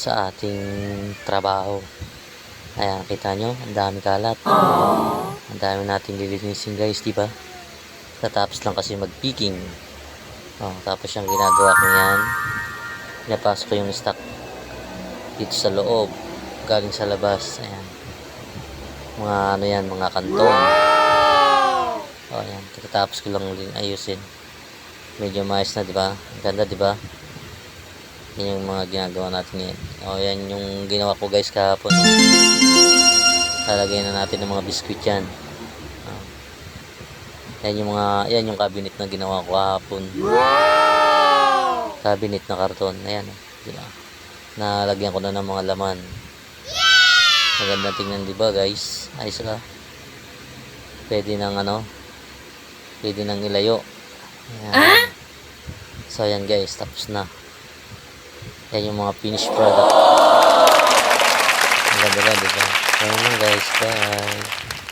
sa ating trabaho. Ayan, kita nyo, ang dami kalat. Ang dami natin lilinisin guys, di ba? Tatapos lang kasi mag-picking. Tapos yung ginagawa ko yan, pinapasok ko yung stock dito sa loob, galing sa labas. Ayan. Mga ano yan, mga kanton. Ayan, tapos ko lang ayusin. Medyo maayos na, di ba? Ang ganda, di ba? Yan yung mga ginagawa natin ngayon. Yan yung ginawa ko guys kahapon. Lalagyan na natin ng mga biskuit yan. Yan yung cabinet na ginawa ko kahapon. Cabinet na karton. Ayan, di ba? Nalagyan ko na ng mga laman. Maganda tingnan, di ba guys? Ayos ka. Pwede nang ilayo. Ayan. So ayan guys, tapos na. Yan yung mga finished product. Ang ganda ba, diba? Ayan guys, bye.